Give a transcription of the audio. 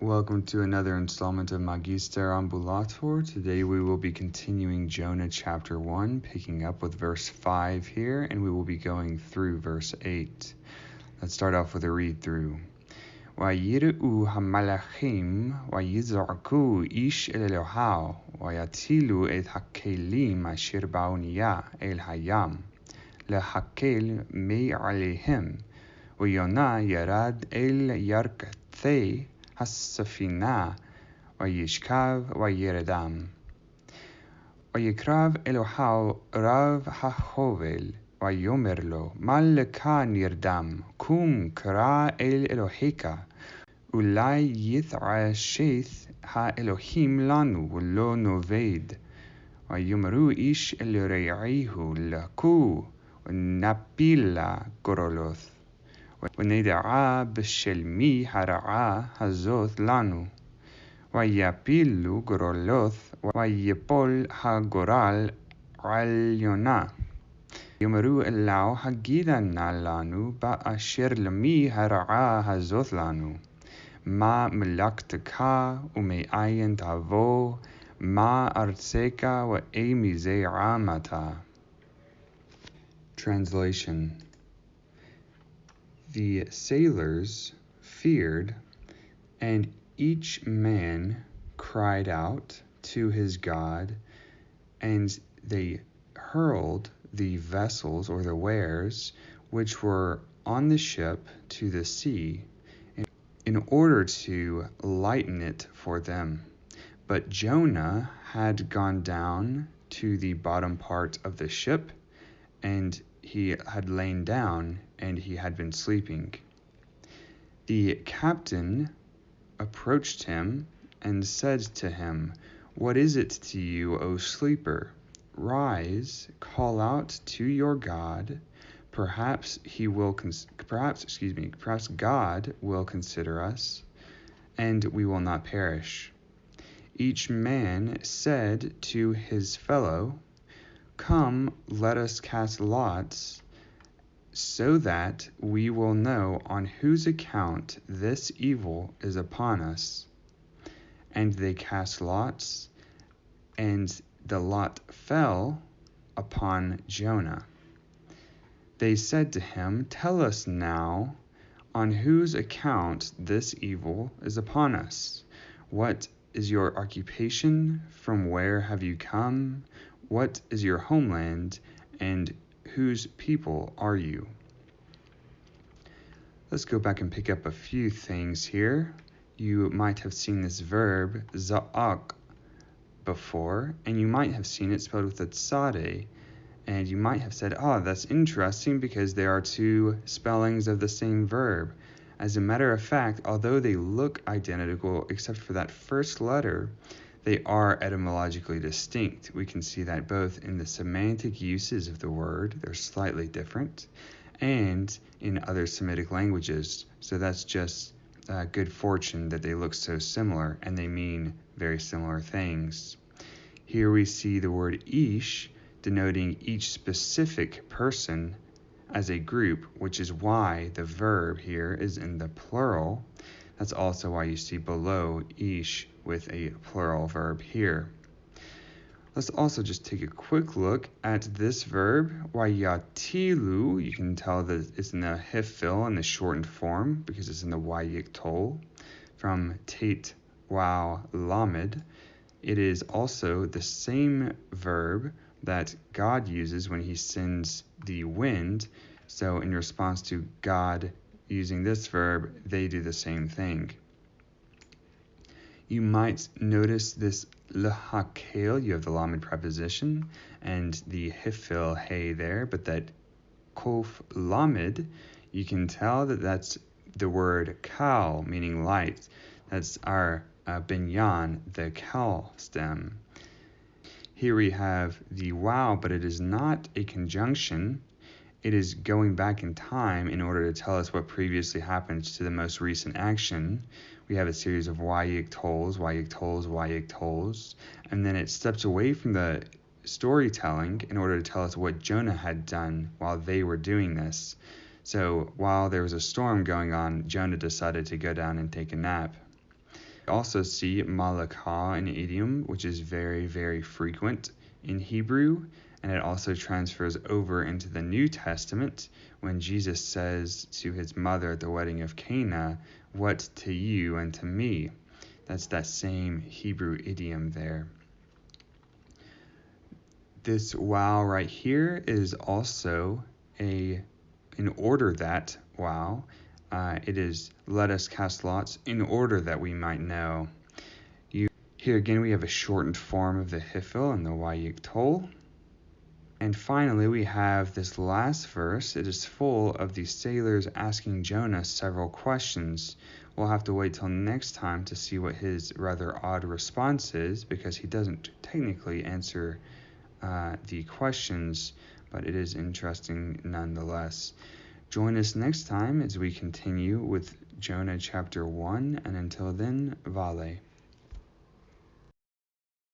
Welcome to another installment of Magister Ambulator. Today we will be continuing Jonah chapter 1, picking up with verse 5 here, and we will be going through verse 8. Let's start off with a read through. ויראו המלאכים ויזעקו איש אל אלוהיו ויצילו את הכלים אשר באונייה אל הים להקל מעליהם ויונה ירד אל ירכתי הספינה וישכב וירדם ויקרב אלוהיו רב החובל ויאמר לו מה לך נרדם קום קרא אל אלוהיך אולי יתעשת האלוהים לנו ולא נאבד ויאמרו איש אל רעהו לכו ונפילה גורלות ונדע בשל מי הרעה הזאת לנו ויפילו גורלות ויפול הגורל על יונה יאמרו אלוהו הגידה נא לנו באשר למי הרעה הזאת לנו מה מלאכתך ומאין תבוא מה ארצך ואיזה עם אתה. Translation. The sailors feared, and each man cried out to his God, and they hurled the vessels or the wares which were on the ship to the sea in order to lighten it for them. But Jonah had gone down to the bottom part of the ship, and he had lain down, and he had been sleeping. The captain approached him and said to him, "What is it to you, O sleeper? Rise, call out to your God. Perhaps God will consider us, and we will not perish." Each man said to his fellow, "Come, let us cast lots, so that we will know on whose account this evil is upon us." And they cast lots, and the lot fell upon Jonah. They said to him, "Tell us now on whose account this evil is upon us. What is your occupation? From where have you come? What is your homeland, and whose people are you?" Let's go back and pick up a few things here. You might have seen this verb, za'ak, before, and you might have seen it spelled with a tsade, and you might have said, "Oh, that's interesting because there are two spellings of the same verb." As a matter of fact, although they look identical except for that first letter, they are etymologically distinct. We can see that both in the semantic uses of the word, they're slightly different, and in other Semitic languages. So that's just good fortune that they look so similar and they mean very similar things. Here we see the word ish denoting each specific person as a group, which is why the verb here is in the plural. That's also why you see below ish with a plural verb here. Let's also just take a quick look at this verb, wayatilu. You can tell that it's in the hifil in the shortened form because it's in the wayiktol from tate wow lamed. It is also the same verb that God uses when he sends the wind. So in response to God using this verb, they do the same thing. You might notice this lehakel, you have the lamed preposition, and the hifil hey there, but that kof lamed, you can tell that that's the word kal, meaning light. That's our binyan, the kal stem. Here we have the wow, but it is not a conjunction. It is going back in time in order to tell us what previously happened to the most recent action. We have a series of wayiktols, and then it steps away from the storytelling in order to tell us what Jonah had done while they were doing this. So while there was a storm going on, Jonah decided to go down and take a nap. We also see malakah, an idiom which is very, very frequent in Hebrew, and it also transfers over into the New Testament when Jesus says to his mother at the wedding of Cana, "What to you and to me?" That's that same Hebrew idiom there. This wow right here is also in order that wow. It is let us cast lots in order that we might know. Here again we have a shortened form of the hifil and the wayik tol. And finally we have this last verse. It is full of the sailors asking Jonah several questions. We'll have to wait till next time to see what his rather odd response is, because he doesn't technically answer the questions, but it is interesting nonetheless. Join us next time as we continue with Jonah chapter 1, and until then, Vale.